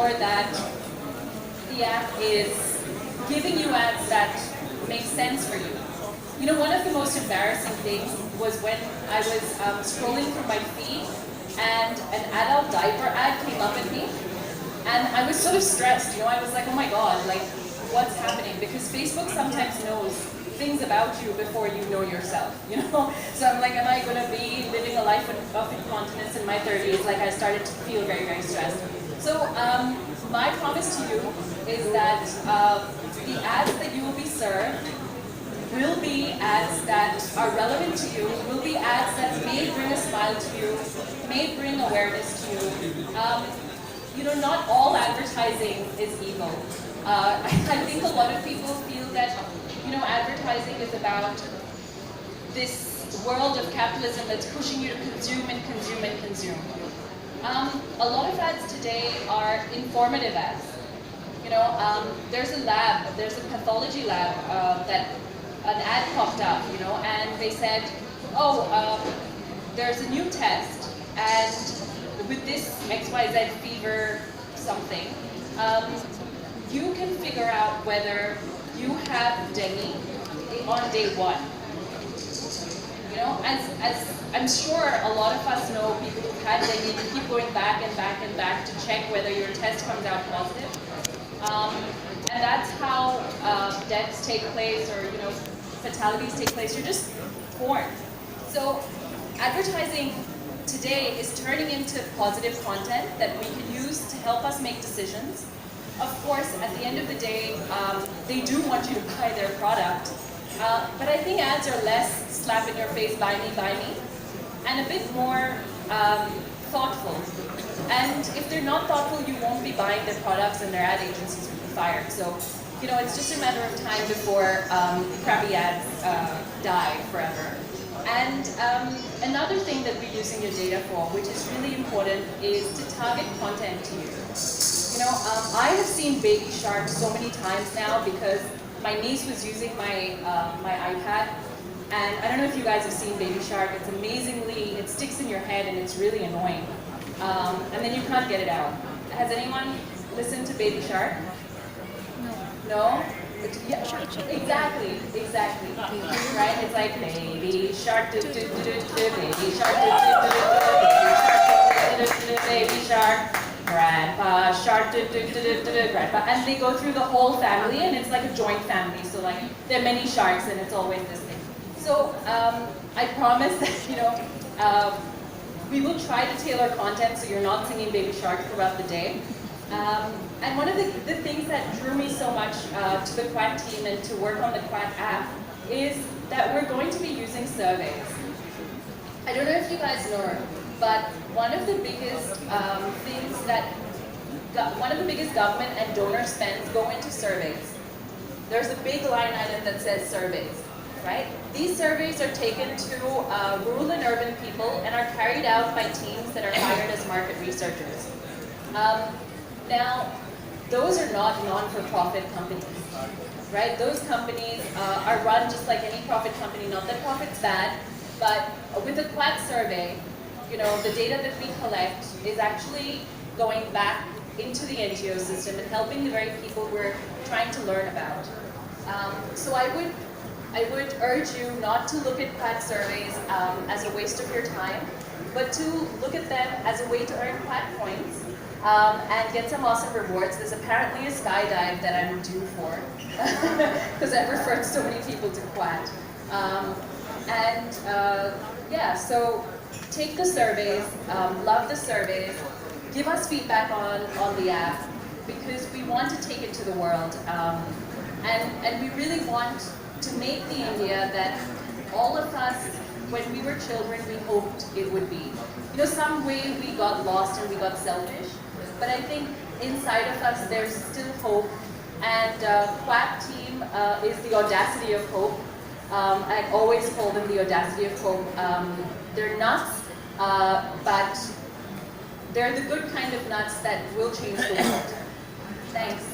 sure that the app is giving you ads that make sense for you. You know, one of the most embarrassing things was when I was scrolling through my feed and an adult diaper ad came up at me, and I was so stressed. You know, I was like, oh my god, like, what's happening? Because Facebook sometimes knows things about you before you know yourself, you know? So I'm like, am I going to be living a life of incontinence in my 30s? Like, I started to feel very, very stressed. So my promise to you is that the ads that you will be served will be ads that are relevant to you, will be ads that may bring a smile to you, may bring awareness to you. You know, not all advertising is evil. I think a lot of people feel that, you know, advertising is about this world of capitalism that's pushing you to consume and consume and consume. A lot of ads today are informative ads. You know, there's a lab, there's a pathology lab that an ad popped up, you know, and they said, oh, there's a new test, and with this XYZ fever something, you can figure out whether you have dengue on day one. You know, as I'm sure a lot of us know people who've had dengue, you keep going back and back and back to check whether your test comes out positive. And that's how deaths take place, or, you know, fatalities take place. You're just born. So advertising today is turning into positive content that we can use to help us make decisions. Of course, at the end of the day, they do want you to buy their product. But I think ads are less slap in your face, buy me, and a bit more thoughtful. And if they're not thoughtful, you won't be buying their products, and their ad agencies will be fired. So, you know, it's just a matter of time before crappy ads die forever. And another thing that we're using your data for, which is really important, is to target content to you. You know, I have seen Baby Shark so many times now because my niece was using my my iPad, and I don't know if you guys have seen Baby Shark. It's amazingly, it sticks in your head and it's really annoying. And then you can't get it out. Has anyone listened to Baby Shark? No? Yeah, exactly. Right? It's like Baby Shark, do do do do do, Baby Shark, do do do do do, Baby Shark, Grandpa Shark, do do do do do, Grandpa, and they go through the whole family, and it's like a joint family. So like there are many sharks, and it's always this thing. So I promise that, you know, we will try to tailor content so you're not singing Baby Shark throughout the day. And one of the things that drew me so much to the CWAT team and to work on the CWAT app is that we're going to be using surveys. I don't know if you guys know, but one of the biggest one of the biggest government and donor spends go into surveys. There's a big line item that says surveys, right? These surveys are taken to rural and urban people and are carried out by teams that are hired as market researchers. Now, those are not non-for-profit companies, right? Those companies are run just like any profit company. Not that profit's bad, but with a CWAT survey, you know, the data that we collect is actually going back into the NGO system and helping the very people we're trying to learn about. So I would urge you not to look at CWAT surveys as a waste of your time, but to look at them as a way to earn CWAT points and get some awesome rewards. There's apparently a skydive that I'm due for because I've referred so many people to CWAT. Yeah, so take the surveys, love the surveys, give us feedback on the app, because we want to take it to the world. And we really want to make the India that all of us, when we were children, we hoped it would be. You know, some way we got lost and we got selfish, but I think inside of us there's still hope, and CWAT team is the audacity of hope. I always call them the audacity of hope. They're nuts, but they're the good kind of nuts that will change the world. Thanks.